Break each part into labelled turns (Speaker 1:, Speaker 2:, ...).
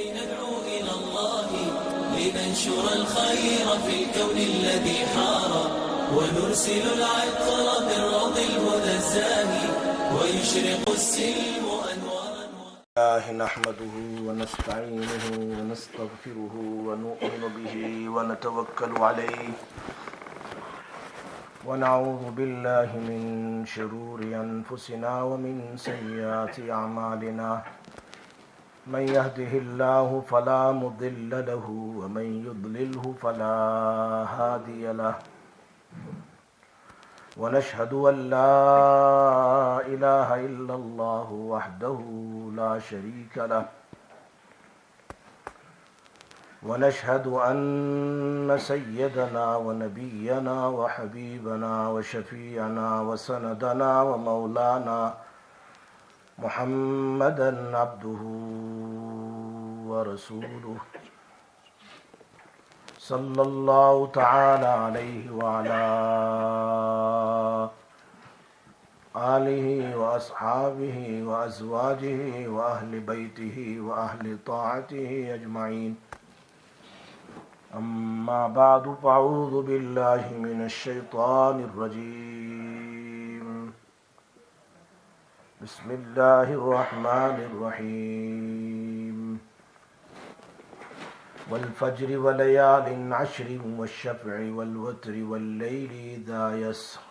Speaker 1: كي ندعو إلى الله لننشر الخير في الكون الذي حار ونرسل العطر من روض الهدى الزاهي ويشرق السلم أنوارا
Speaker 2: الله نحمده ونستعينه ونستغفره ونؤمن به ونتوكل عليه ونعوذ بالله من شرور أنفسنا ومن سيئات أعمالنا من يهده الله فلا مضل له ومن يضلله فلا هادي له ونشهد أن لا إله إلا الله وحده لا شريك له ونشهد أن سيدنا ونبينا وحبيبنا وشفيعنا وسندنا ومولانا محمدا عبده ورسوله صلى الله تعالى عليه وعلى آله وأصحابه وأزواجه وأهل بيته وأهل طاعته أجمعين أما بعد فأعوذ بالله من الشيطان الرجيم بسم الله الرحمن الرحيم والفجر وليال عشر والشفع والوتر والليل إذا يسر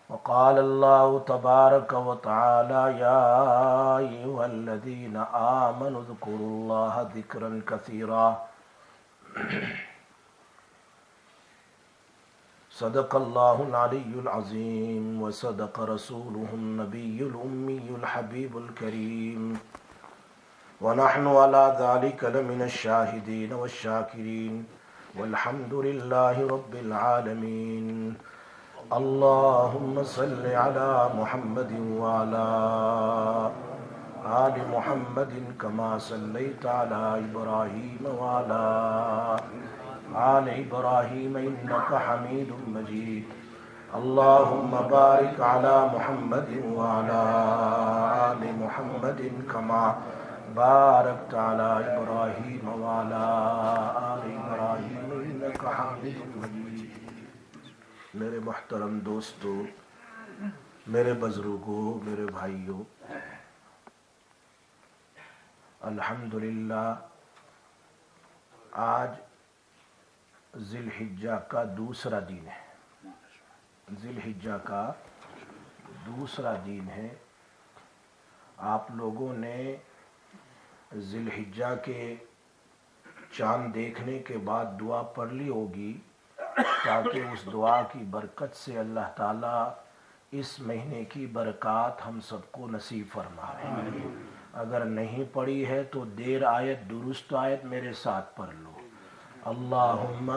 Speaker 2: وقال الله تبارك وتعالى يا أيها الذين آمنوا اذكروا الله ذكرا كثيرا صدق الله العلي العظيم وصدق رسوله النبي الأمي الحبيب الكريم ونحن على ذلك لمن الشاهدين والشاكرين والحمد لله رب العالمين اللهم صل على محمد وعلى آل محمد كما صليت على إبراهيم وعلى آل إبراهيم إنك حميد مجيد اللهم بارك على محمد وعلى آل محمد كما باركت على إبراهيم وعلى آل إبراهيم إنك حميد مجيد میرے محترم دوستو، میرے بزرگوں، میرے بھائیوں، الحمدللہ آج ذی الحجہ کا دوسرا دن ہے۔ ذی الحجہ کا دوسرا دن ہے۔ آپ لوگوں نے ذی الحجہ کے چاند دیکھنے کے بعد دعا پڑھ لی ہوگی تاکہ اس دعا کی برکت سے اللہ تعالیٰ اس مہینے کی برکات ہم سب کو نصیب فرمائے۔ اگر نہیں پڑھی ہے تو دیر آیت درست آیت میرے ساتھ پڑھ لو۔ اللہم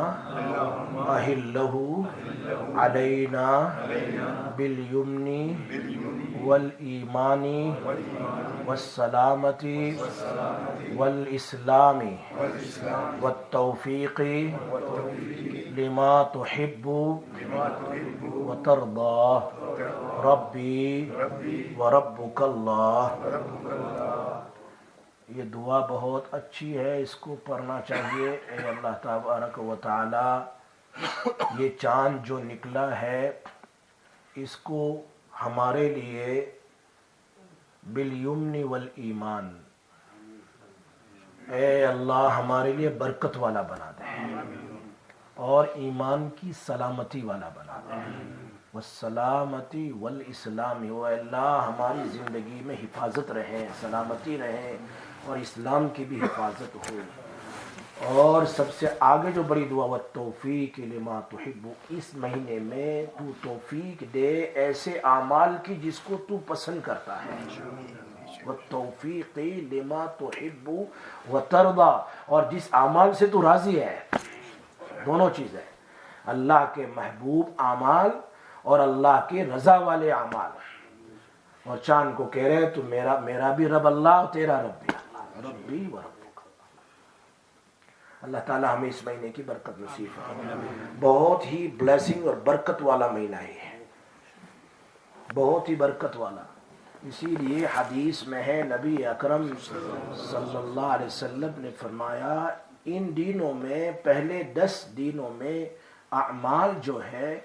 Speaker 2: احلہ علینا بالیمن والایمان والسلامت والاسلام والتوفیق لما تحب وترضى ربی وربک اللہ۔ یہ دعا بہت اچھی ہے، اس کو پڑھنا چاہیے۔ اے اللہ تبارک و تعالی، یہ چاند جو نکلا ہے اس کو ہمارے لیے بالیمن والایمان، اے اللہ ہمارے لیے برکت والا بنا دے اور ایمان کی سلامتی والا بنا دے، والسلامتی والاسلام، او اللہ ہماری زندگی میں حفاظت رہے، سلامتی رہے اور اسلام کی بھی حفاظت ہو۔ اور سب سے آگے جو بڑی دعا والتوفیق لما تحب، اس مہینے میں تو توفیق دے ایسے اعمال کی جس کو تو پسند کرتا ہے، والتوفیق لما تحب وترضى، اور جس اعمال سے تو راضی ہے۔ دونوں چیزیں، اللہ کے محبوب اعمال اور اللہ کے رضا والے اعمال۔ اور چاند کو کہہ رہے تو میرا بھی رب اللہ اور تیرا رب بھی اللہ، ربی و ربک اللہ۔ اللہ تعالیٰ ہمیں اس مہینے کی برکت نصیب فرمائے۔ بہت ہی بلیسنگ اور برکت والا مہینہ ہے، بہت ہی برکت والا۔ اسی لیے حدیث میں ہے نبی اکرم صلی اللہ علیہ وسلم نے فرمایا ان دنوں میں پہلے 10 دنوں میں اعمال جو ہے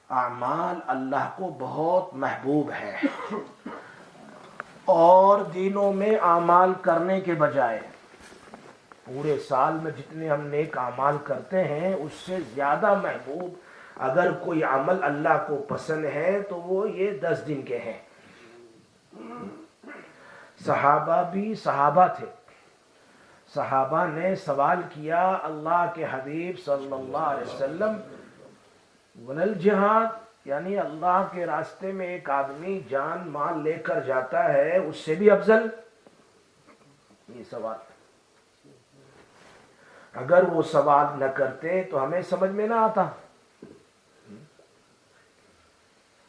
Speaker 2: اعمال اللہ کو بہت محبوب ہے، اور دنوں میں اعمال کرنے کے بجائے پورے سال میں جتنے ہم نیک اعمال کرتے ہیں اس سے زیادہ محبوب اگر کوئی عمل اللہ کو پسند ہے تو وہ یہ 10 دن کے ہیں۔ صحابہ بھی صحابہ تھے، صحابہ نے سوال کیا اللہ کے حبیب صلی اللہ علیہ وسلم ولل جہاد، یعنی اللہ کے راستے میں ایک آدمی جان مال لے کر جاتا ہے اس سے بھی افضل؟ یہ سوال، اگر وہ سوال نہ کرتے تو ہمیں سمجھ میں نہ آتا۔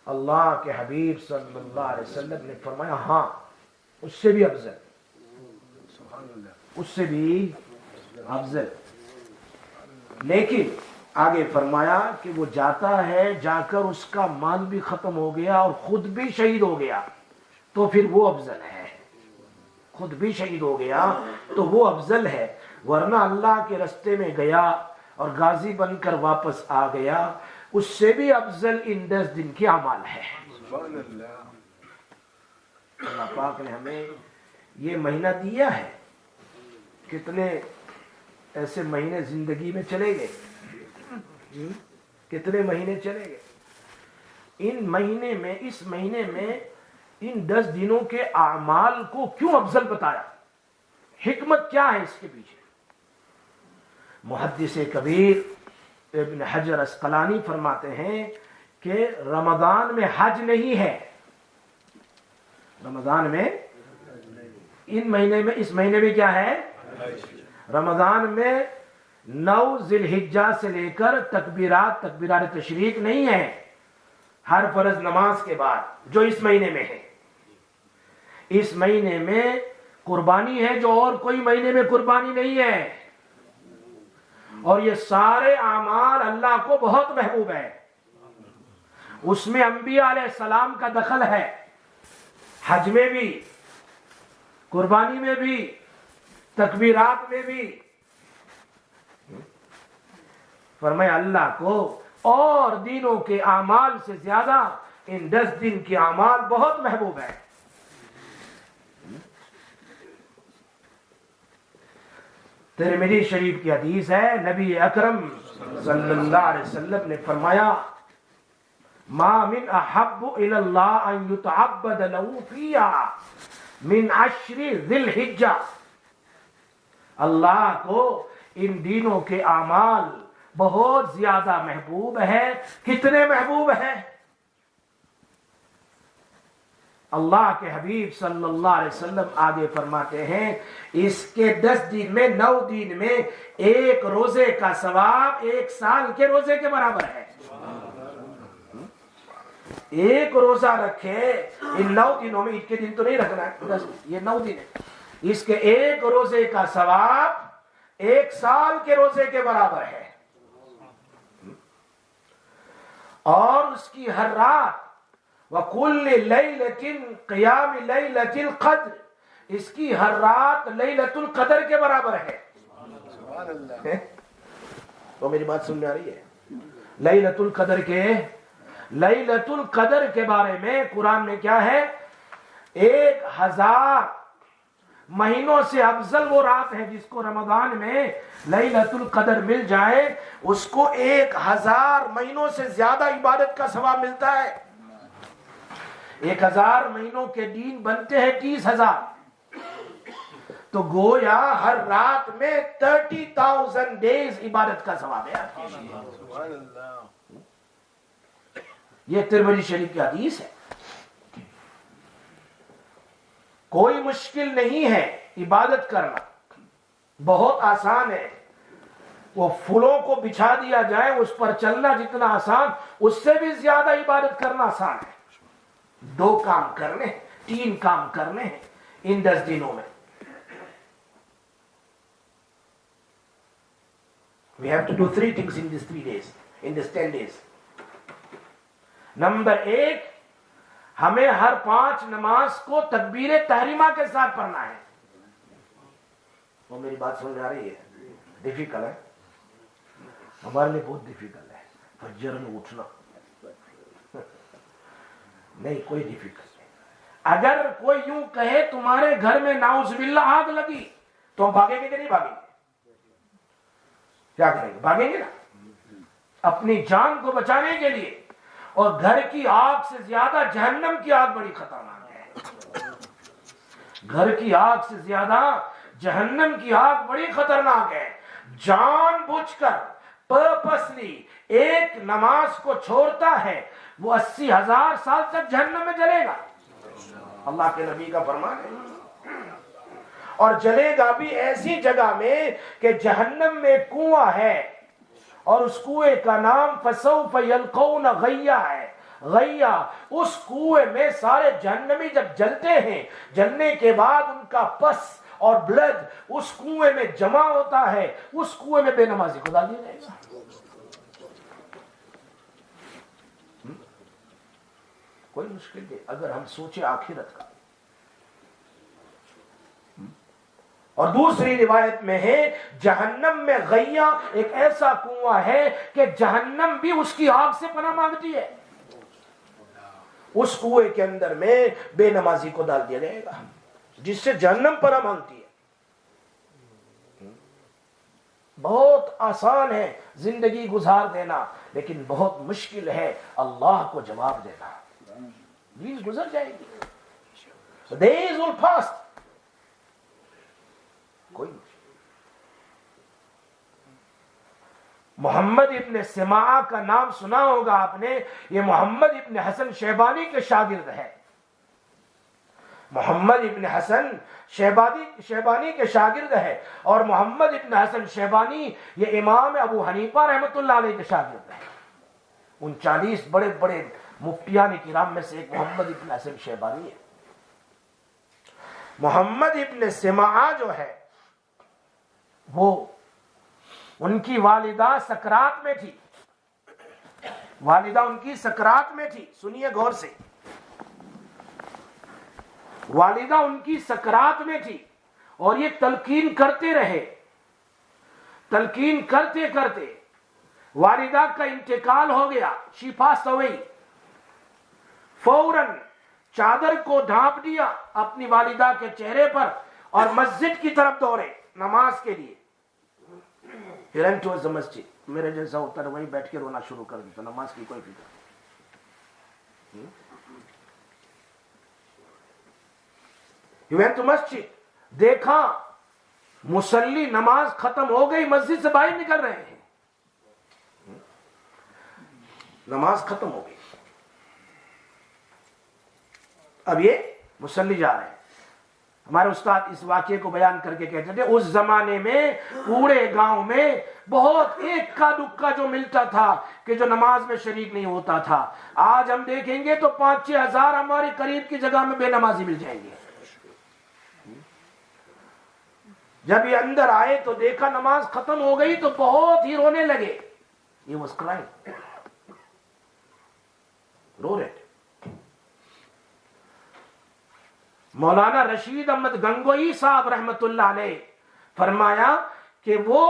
Speaker 2: اللہ کے حبیب صلی اللہ علیہ وسلم نے فرمایا ہاں اس سے بھی افضل، اس سے بھی افضل، لیکن آگے فرمایا کہ وہ جاتا ہے، جا کر اس کا مال بھی ختم ہو گیا اور خود بھی شہید ہو گیا تو پھر وہ افضل ہے، خود بھی شہید ہو گیا تو وہ افضل ہے، ورنہ اللہ کے راستے میں گیا اور غازی بن کر واپس آ گیا اس سے بھی افضل ان 10 دن کی اعمال ہے۔ اللہ پاک نے ہمیں یہ مہینہ دیا ہے، کتنے ایسے مہینے زندگی میں چلے گئے، کتنے مہینے چلے گئے، ان مہینے میں اس مہینے میں ان 10 دنوں کے اعمال کو کیوں افضل بتایا، حکمت کیا ہے اس کے پیچھے؟ محدث کبیر ابن حجر اسقلانی فرماتے ہیں کہ رمضان میں حج نہیں ہے، رمضان میں ان مہینے میں اس مہینے میں کیا ہے؟ رمضان میں 9 ذی الحجہ سے لے کر تکبیرات تشریق نہیں ہے ہر فرض نماز کے بعد جو اس مہینے میں ہے، اس مہینے میں قربانی ہے جو اور کوئی مہینے میں قربانی نہیں ہے، اور یہ سارے اعمال اللہ کو بہت محبوب ہے، اس میں انبیاء علیہ السلام کا دخل ہے، حج میں بھی، قربانی میں بھی، تکبیرات میں بھی۔ فرمایا اللہ کو اور دینوں کے اعمال سے زیادہ ان 10 دن کے اعمال بہت محبوب ہے۔ ترمذی شریف کی حدیث ہے، نبی اکرم صلی اللہ علیہ وسلم نے فرمایا ما من احب الی اللہ ان یتعبد له فیہا من 10 ذی الحجہ، اللہ کو ان دنوں کے اعمال بہت زیادہ محبوب ہے۔ کتنے محبوب ہے؟ اللہ کے حبیب صلی اللہ علیہ وسلم آگے فرماتے ہیں اس کے 10 دن میں 9 دن میں ایک روزے کا ثواب 1 سال کے روزے کے برابر ہے۔ ایک روزہ رکھے ان 9 دنوں میں، عید کے دن تو نہیں رکھنا ہے، یہ 9 دن ہے، اس کے ایک روزے کا ثواب 1 سال کے روزے کے برابر ہے، اور اس کی ہر رات وَكُلِّ لَيْلَةٍ قِيَامِ لَيْلَةِ الْقَدْرِ، اس کی ہر رات لیلۃ القدر کے برابر ہے۔ تو میری بات سن میں آ رہی ہے؟ لیلۃ القدر کے بارے میں قرآن میں کیا ہے؟ 1000 مہینوں سے افضل وہ رات ہے جس کو رمضان میں لیلۃ القدر مل جائے، اس کو 1000 مہینوں سے زیادہ عبادت کا ثواب ملتا ہے۔ 1000 مہینوں کے دن بنتے ہیں 30,000، تو گویا ہر رات میں 30,000 ڈیز عبادت کا ثواب ہے۔ یہ ترمذی شریف کی حدیث ہے۔ کوئی مشکل نہیں ہے عبادت کرنا، بہت آسان ہے، وہ پھولوں کو بچھا دیا جائے اس پر چلنا جتنا آسان، اس سے بھی زیادہ عبادت کرنا آسان ہے۔ 2 کام کرنے، 3 کام کرنے ہیں ان 10 دنوں میں۔ We have to do 3 things in these 3 days, in these 10 days. Number 1، ہمیں ہر 5 نماز کو تکبیر تحریمہ کے ساتھ پڑھنا ہے. وہ میری بات سمجھ آ رہی ہے؟ ڈیفیکلٹ ہے ہمارے لیے، بہت ڈیفیکلٹ ہے فجر میں اٹھنا. نہیں، کوئی ڈیفیکلٹ نہیں. اگر کوئی یوں کہے تمہارے گھر میں نعوذ باللہ آگ لگی تو ہم بھاگیں گے کہ نہیں بھاگیں گے؟ کیا کریں گے؟ بھاگیں گے نا، اپنی جان کو بچانے کے لیے. اور گھر کی آگ سے زیادہ جہنم کی آگ بڑی خطرناک ہے. گھر کی آگ سے زیادہ جہنم کی آگ بڑی خطرناک ہے. جان بوجھ کر پرپسلی ایک نماز کو چھوڑتا ہے وہ 80,000 سال تک جہنم میں جلے گا. اللہ کے نبی کا فرمان ہے. اور جلے گا بھی ایسی جگہ میں کہ جہنم میں کنواں ہے اور اس کنویں کا نام فسوف یلقون غیا ہے. غیا، اس کنویں میں سارے جہنمی جب جلتے ہیں، جلنے کے بعد ان کا پس اور بلڈ اس کنویں میں جمع ہوتا ہے. اس کنویں میں بے نمازی کو ڈال دیا جائے گا. کوئی مشکل نہیں اگر ہم سوچیں آخرت کا. اور دوسری روایت میں ہے جہنم میں غیا ایک ایسا کنواں ہے کہ جہنم بھی اس کی آگ سے پناہ مانگتی ہے. اس کنویں کے اندر میں بے نمازی کو ڈال دیا جائے گا جس سے جہنم پناہ مانگتی ہے. بہت آسان ہے زندگی گزار دینا، لیکن بہت مشکل ہے اللہ کو جواب دینا. پلیز گزر جائے گی. The days will pass. کوئی محمد ابن سماع کا نام سنا ہوگا آپ نے. یہ محمد ابن حسن شیبانی کے شاگرد ہے. محمد ابن حسن شیبانی کے شاگرد ہے. اور محمد ابن حسن شیبانی یہ امام ابو حنیفہ رحمۃ اللہ علیہ کے شاگرد ہے. 39 بڑے بڑے مفتیان کرام میں سے ایک محمد ابن حسن شیبانی ہے. محمد ابن سماع جو ہے وہ ان کی والدہ سکرات میں تھی. والدہ ان کی سکرات میں تھی. سنیے غور سے، والدہ ان کی سکرات میں تھی اور یہ تلقین کرتے رہے. تلقین کرتے کرتے والدہ کا انتقال ہو گیا. She passed away. فوراً چادر کو ڈھانپ دیا اپنی والدہ کے چہرے پر اور مسجد کی طرف دوڑے نماز کے لیے. He ran towards the masjid. میرے جیسا ہوتا ہے وہیں بیٹھ کے رونا شروع کر دیتا. نماز کی کوئی فکر. He went to masjid. دیکھا مصلی نماز ختم ہو گئی، مسجد سے باہر نکل رہے ہیں. نماز ختم ہو گئی. اب یہ مصلی جا رہے ہیں. ہمارے استاد اس واقعے کو بیان کر کے کہتے تھے اس زمانے میں پورے گاؤں میں بہت ایک کا دکا جو ملتا تھا کہ جو نماز میں شریک نہیں ہوتا تھا. آج ہم دیکھیں گے تو 5-6 ہزار ہمارے قریب کی جگہ میں بے نمازی مل جائیں گے. جب یہ اندر آئے تو دیکھا نماز ختم ہو گئی تو بہت ہی رونے لگے. He was crying. رو رہے. مولانا رشید احمد گنگوئی صاحب رحمت اللہ علیہ فرمایا کہ وہ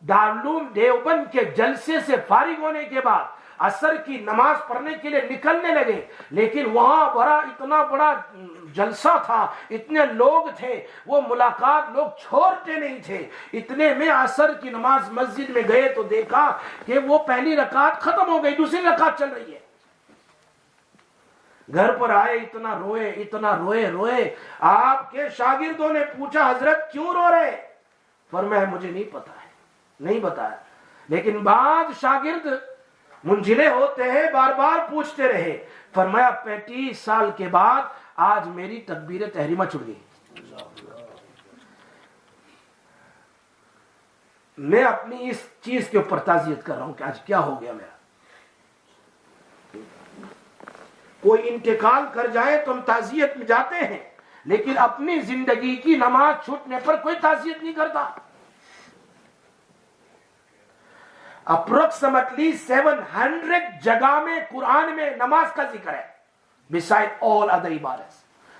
Speaker 2: دارالعلوم دیوبند کے جلسے سے فارغ ہونے کے بعد عصر کی نماز پڑھنے کے لیے نکلنے لگے. لیکن وہاں اتنا بڑا جلسہ تھا، اتنے لوگ تھے، وہ ملاقات لوگ چھوڑتے نہیں تھے. اتنے میں عصر کی نماز مسجد میں گئے تو دیکھا کہ وہ پہلی رکعت ختم ہو گئی، دوسری رکعت چل رہی ہے. گھر پر آئے اتنا روئے. آپ کے شاگردوں نے پوچھا حضرت کیوں رو رہے؟ فرمایا مجھے نہیں پتا ہے، نہیں بتایا. لیکن بعض شاگرد منجلے ہوتے ہیں، بار بار پوچھتے رہے. فرمایا 35 سال کے بعد آج میری تکبیر تحریمہ چھوٹ گئی. میں اپنی اس چیز کے اوپر تعزیت کر رہا ہوں کہ آج کیا ہو گیا میرا. کوئی انتقال کر جائے تو ہم تعزیت میں جاتے ہیں، لیکن اپنی زندگی کی نماز چھوٹنے پر کوئی تعزیت نہیں کرتا. اپروکسیمیٹلی 700 جگہ میں قرآن میں نماز کا ذکر ہے. beside all other ibadats.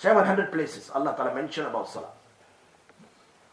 Speaker 2: 700 places Allah Ta'ala mention about salah.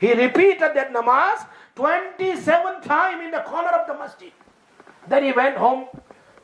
Speaker 2: He repeated that namaz 27 times in the corner of the masjid. Then he went home.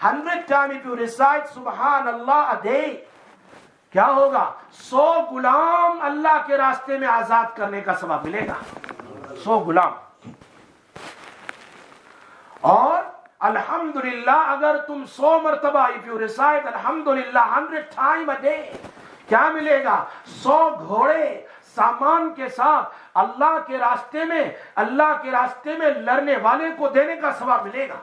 Speaker 2: 100 times if you recite Subhan Allah a day, کیا ہوگا؟ 100 غلام اللہ کے راستے میں آزاد کرنے کا ثواب ملے گا. 100 غلام. اور الحمدللہ اگر تم 100 مرتبہ if you recite الحمدللہ 100 times a day, کیا ملے گا؟ 100 گھوڑے سامان کے ساتھ اللہ کے راستے میں لڑنے والے کو دینے کا ثواب ملے گا.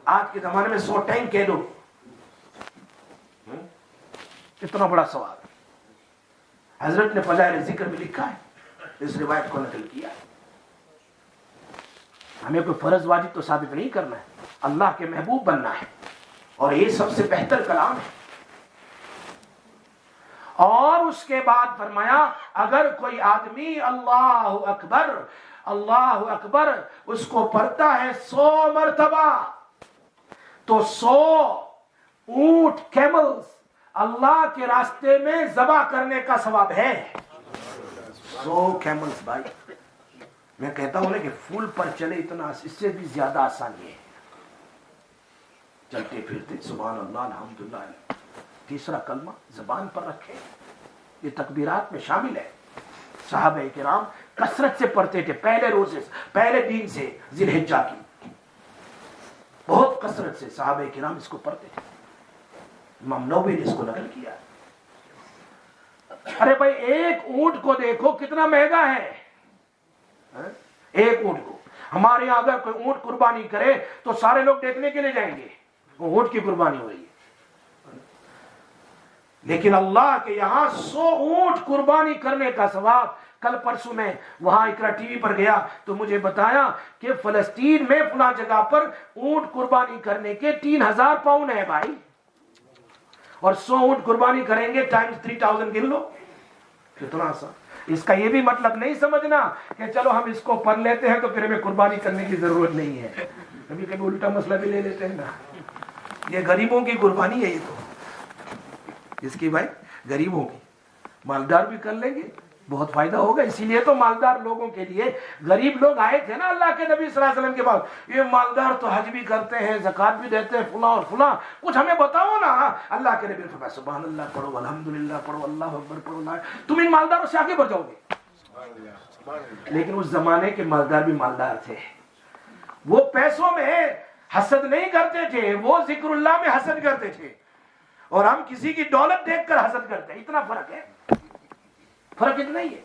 Speaker 2: آج کے زمانے میں 100 ٹینک کہہ دو، اتنا بڑا ثواب. حضرت نے فضائل ذکر میں لکھا ہے، اس روایت کو نقل کیا. ہمیں کوئی فرض واجب تو ثابت نہیں کرنا ہے، اللہ کے محبوب بننا ہے، اور یہ سب سے بہتر کلام ہے. اور اس کے بعد فرمایا اگر کوئی آدمی اللہ اکبر اس کو پڑھتا ہے 100 مرتبہ تو 100 اونٹ کیملز اللہ کے راستے میں ذبح کرنے کا ثواب ہے. 100 کیملز. بھائی میں کہتا ہوں نا کہ فول پر چلے اتنا، اس سے بھی زیادہ آسانی ہے. چلتے پھرتے سبحان اللہ الحمدللہ، تیسرا کلمہ زبان پر رکھے، یہ تکبیرات میں شامل ہے. صحابہ کرام کثرت سے پڑھتے تھے پہلے دن سے ذی الحجہ کی، بہت کثرت سے صحابہ کرام اس کو پڑھتے تھے. امام نووی نے اس کو نقل کیا. ارے بھائی ایک اونٹ کو دیکھو کتنا مہنگا ہے. ایک اونٹ کو، ہمارے یہاں اگر کوئی اونٹ قربانی کرے تو سارے لوگ دیکھنے کے لیے جائیں گے، وہ اونٹ کی قربانی ہو رہی ہے. لیکن اللہ کے یہاں 100 اونٹ قربانی کرنے کا ثواب. کل پرسوں میں وہاں اقرا ٹی وی پر گیا تو مجھے بتایا کہ فلسطین میں فلاں جگہ پر اونٹ قربانی کرنے کے 3000 پاؤنڈ ہے بھائی، اور 100 اونٹ قربانی کریں گے ٹائمز 3000 گن لو. کتنا سا. اس کا یہ بھی مطلب نہیں سمجھنا کہ چلو ہم اس کو پڑھ لیتے ہیں تو پھر ہمیں قربانی کرنے کی ضرورت نہیں ہے. کبھی کبھی الٹا مسئلہ بھی لے لیتے ہیں نا. یہ غریبوں کی قربانی ہے، یہ تو اس کی بھائی غریبوں کی. مالدار بھی کر لیں گے بہت فائدہ ہوگا. اسی لیے تو مالدار لوگوں کے لیے غریب لوگ آئے تھے نا اللہ کے نبی صلی اللہ علیہ وسلم کے پاس. یہ مالدار تو حج بھی کرتے ہیں، زکات بھی دیتے ہیں، فلاں اور فلاں، کچھ ہمیں بتاؤ نا. اللہ کے نبی نے فرمایا سبحان اللہ پڑھو، الحمدللہ پڑھو، اللہ اکبر پڑھو. تم ان مالداروں سے آگے بڑھ جاؤ گے. لیکن اس زمانے کے مالدار بھی مالدار تھے، وہ پیسوں میں حسد نہیں کرتے تھے، وہ ذکر اللہ میں حسد کرتے تھے. اور ہم کسی کی دولت دیکھ کر حسد کرتے ہیں. اتنا فرق ہے، فرق اتنا ہی ہے.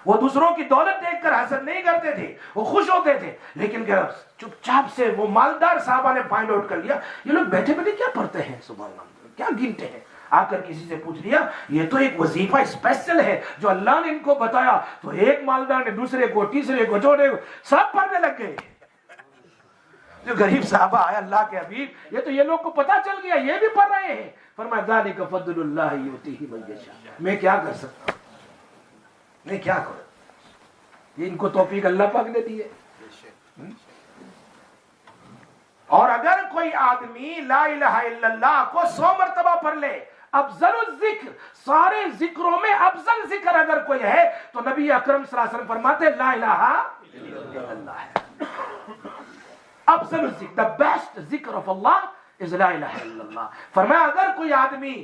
Speaker 2: وہ دوسروں کی دولت دیکھ کر حسد نہیں کرتے تھے، وہ خوش ہوتے تھے. لیکن چپ چاپ سے وہ مالدار صحابہ نے فائنڈ آؤٹ کر لیا یہ لوگ بیٹھے بیٹھے کیا پڑھتے ہیں، سبحان اللہ کیا گنتے ہیں. آ کر کسی سے پوچھ لیا، یہ تو ایک وظیفہ اسپیشل ہے جو اللہ نے ان کو بتایا. تو ایک مالدار نے دوسرے کو، تیسرے کو، چوتھے کو، سب پڑھنے لگ گئے. جو غریب صحابہ آیا اللہ کے حبیب، یہ تو یہ لوگ کو پتا چل گیا یہ بھی پڑھ رہے ہیں. فرمایا ذالک فضل اللہ یؤتیہ من یشاء. میں کیا کر سکتا ہوں، میں کیا کروں، یہ ان کو توفیق اللہ پاک نے دی ہے. اور اگر کوئی آدمی لا الہ الا اللہ کو 100 مرتبہ پڑھ لے، افضل الذکر، سارے ذکروں میں افضل ذکر اگر کوئی ہے تو نبی اکرم صلی اللہ علیہ وسلم فرماتے لا الہ الا اللہ ہے. افضل الذکر، the best ذکر of Allah is لا الہ الا اللہ. فرمایا اگر کوئی آدمی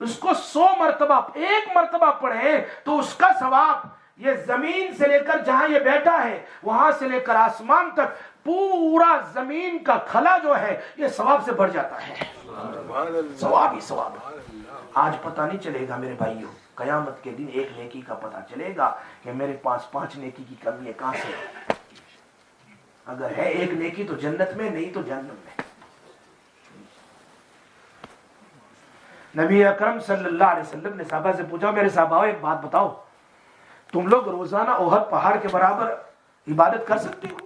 Speaker 2: اس کو 100 مرتبہ، 1 مرتبہ پڑھے تو اس کا ثواب یہ زمین سے لے کر جہاں یہ بیٹھا ہے وہاں سے لے کر آسمان تک پورا زمین کا کھلا جو ہے یہ ثواب سے بڑھ جاتا ہے. ثواب ہی ثواب. آج پتہ نہیں چلے گا میرے بھائیوں، قیامت کے دن ایک نیکی کا پتہ چلے گا کہ میرے پاس 5 نیکی کی کمی ہے کہاں سے. اگر ہے ایک نیکی تو جنت میں، نہیں تو جہنم میں. نبی اکرم صلی اللہ علیہ وسلم نے صحابہ سے پوچھا میرے صحابہ ایک بات بتاؤ، تم لوگ روزانہ احد پہاڑ کے برابر عبادت کر سکتے ہو؟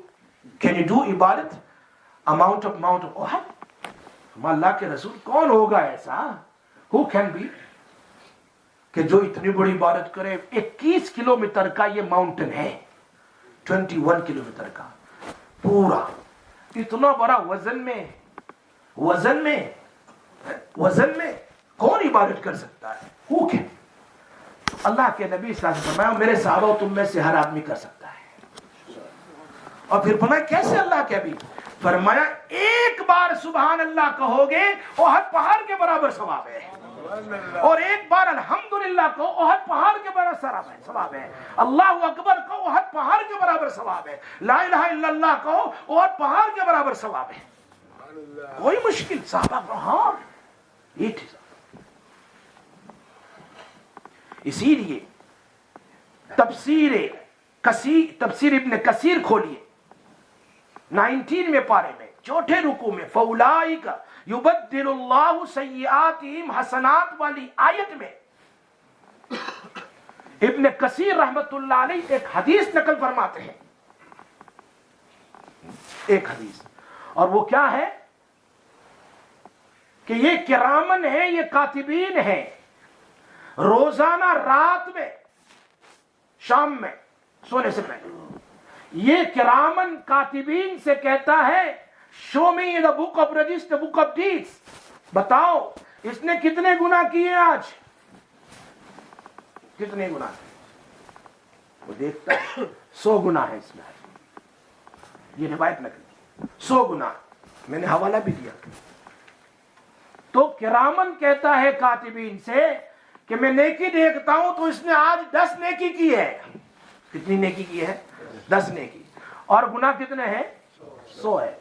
Speaker 2: Can you do عبادت amount of احد؟ اللہ کے رسول کون ہوگا ایسا، who can be، کہ جو اتنی بڑی عبادت کرے. 21 کلومیٹر کا یہ ماؤنٹن ہے، 21 کلومیٹر کا پورا. اتنا بڑا وزن میں کون عبادت کر سکتا ہے؟ who can؟ اللہ کے نبی صلی اللہ علیہ وسلم فرمایا میرے صحابہ تم میں سے ہر آدمی کر سکتا ہے. اور پھر فرمایا کیسے اللہ کے نبی؟ فرمایا ایک بار سبحان اللہ کہو گے احد پہاڑ کے برابر ثواب ہے، اور ایک بار الحمدللہ کہو احد پہاڑ کے برابر ثواب ہے، اللہ اکبر کہو احد پہاڑ کے برابر ثواب ہے، لا الہ الا اللہ کہو احد پہاڑ کے برابر ثواب ہے۔ کوئی مشکل؟ صحابہ کو ہاں یہ تھی۔ اسی لیے تفسیر ابن کثیر کھولیے 19 پارے میں چوتھے رکوع میں فَأُولَٰئِكَ يُبَدِّلُ اللَّهُ سَيِّئَاتِهِمْ حسنات والی آیت میں ابن کثیر رحمت اللہ علیہ ایک حدیث نقل فرماتے ہیں، ایک حدیث، اور وہ کیا ہے کہ یہ کرامن ہے، یہ کاتبین ہے، روزانہ رات میں شام میں سونے سے پہلے یہ کرامن کاتبین سے کہتا ہے show me the book of register, book of deeds, بتاؤ اس نے کتنے گناہ کیے آج، کتنے گناہ کیے؟ وہ دیکھتا ہے 100 گناہ ہے اس میں، یہ روایت نکلی 100 گناہ، میں نے حوالہ بھی دیا۔ تو کرامن کہتا ہے کاتبین سے کہ میں نیکی دیکھتا ہوں تو اس نے آج 10 نیکی کی ہے۔ کتنی نیکی کی ہے؟ 10 نیکی، اور گناہ کتنے ہیں؟ 100 ہے۔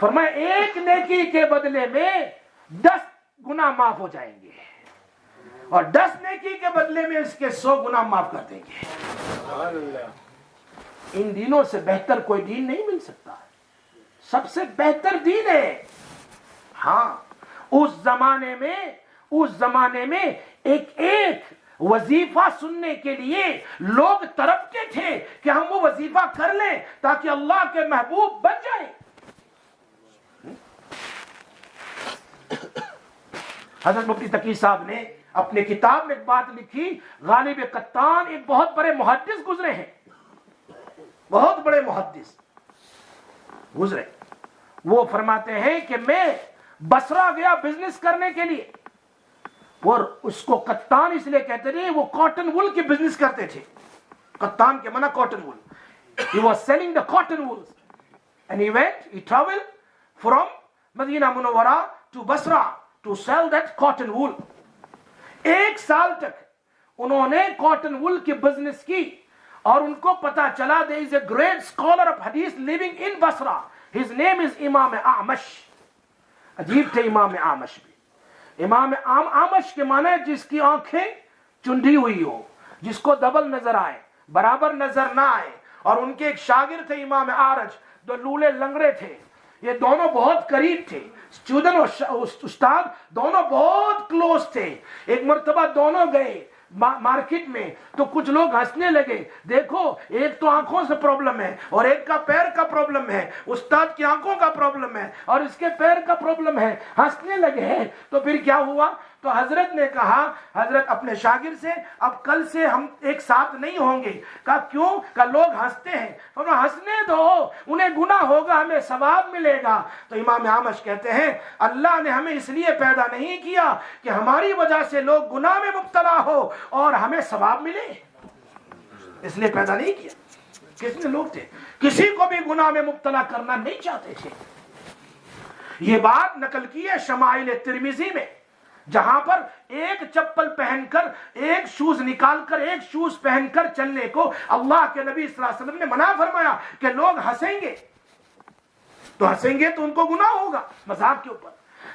Speaker 2: فرمایا ایک نیکی کے بدلے میں 10 گناہ معاف ہو جائیں گے، اور 10 نیکی کے بدلے میں اس کے 100 گناہ معاف کر دیں گے۔ ان دینوں سے بہتر کوئی دین نہیں مل سکتا، سب سے بہتر دین ہے۔ ہاں اس زمانے میں ایک وظیفہ سننے کے لیے لوگ تڑپتے تھے کہ ہم وہ وظیفہ کر لیں تاکہ اللہ کے محبوب بن جائیں۔ حضرت مفتی تقی صاحب نے اپنے کتاب میں ایک بات لکھی، غالب قطان ایک بہت بڑے محدث گزرے ہیں، بہت بڑے محدث گزرے، وہ فرماتے ہیں کہ میں بصرہ گیا بزنس کرنے کے لیے، اور اس کو قطان اس لیے کہتے تھے وہ کاٹن وول کی بزنس کرتے تھے، قطان کے منع کاٹن وول، he was selling the cotton wools and he traveled from مدینہ منورہ to Basra to sell that cotton wool۔ 1 سال تک انہوں نے کاٹن وول کی بزنس کی، اور ان کو پتا چلا there is a great scholar of hadith living in Basra, his name is امام اعمش۔ عجیب تھے امام اعمش بھی۔ امام اعمش کے معنی جس کی آنکھیں چندی ہوئی ہو، جس کو دبل نظر آئے، برابر نظر نہ آئے، اور ان کے ایک شاگرد تھے امام اعرج، دو لولے لنگڑے تھے، یہ دونوں بہت قریب تھے، اسٹوڈنٹ اور استاد دونوں بہت کلوز تھے۔ ایک مرتبہ دونوں گئے مارکیٹ میں تو کچھ لوگ ہنسنے لگے، دیکھو ایک تو آنکھوں سے پرابلم ہے اور ایک کا پیر کا پرابلم ہے، استاد کی آنکھوں کا پرابلم ہے اور اس کے پیر کا پرابلم ہے، ہنسنے لگے۔ تو پھر کیا ہوا؟ تو حضرت نے کہا، حضرت اپنے شاگرد سے اب کل سے ہم ایک ساتھ نہیں ہوں گے۔ کہا کیوں؟ کہ لوگ ہنستے ہیں، انہیں ہنسنے دو، انہیں گناہ ہوگا ہمیں ثواب ملے گا۔ تو امام اعمش کہتے ہیں اللہ نے ہمیں اس لیے پیدا نہیں کیا کہ ہماری وجہ سے لوگ گناہ میں مبتلا ہو اور ہمیں ثواب ملے، اس لیے پیدا نہیں کیا۔ کتنے لوگ تھے کسی کو بھی گناہ میں مبتلا کرنا نہیں چاہتے تھے۔ یہ بات نقل کی ہے شمائل ترمذی میں، جہاں پر ایک چپل پہن کر، ایک شوز نکال کر، ایک شوز پہن کر چلنے کو اللہ کے نبی صلی اللہ علیہ وسلم نے منع فرمایا کہ لوگ ہنسیں گے، تو ہنسیں گے تو ان کو گناہ ہوگا مذاق کے اوپر۔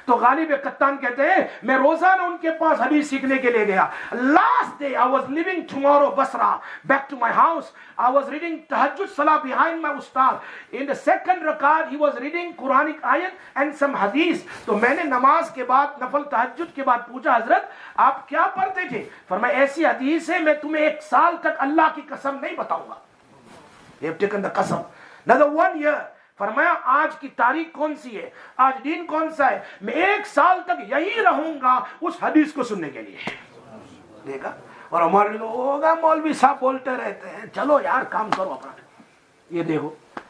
Speaker 2: تو غالب قطان کہتے ہیں میں روزانہ ان کے پاس حدیث سیکھنے کے لیے گیا۔ Last day I was leaving tomorrow Basra back to my house. I was reading tahajjud salah behind my ustad. In the second rakat he was reading Quranic ayat and some hadith. تو میں نے نماز کے بعد نفل تہجد کے بعد پوچھا حضرت آپ کیا پڑھتے تھے؟ فرمایا ایسی حدیث ہے میں تمہیں 1 سال تک اللہ کی قسم نہیں بتاؤں گا۔ You have taken the قسم. Another 1 year. فرمایا آج کی تاریخ کون سی ہے، آج دن کون سا ہے، میں 1 سال تک یہی رہوں گا اس حدیث کو سننے کے لیے۔ دیکھا، اور ہمارے لوگ ہوگا مولوی صاحب بولتے رہتے ہیں چلو یار کام کرو اپنا۔ یہ دیکھو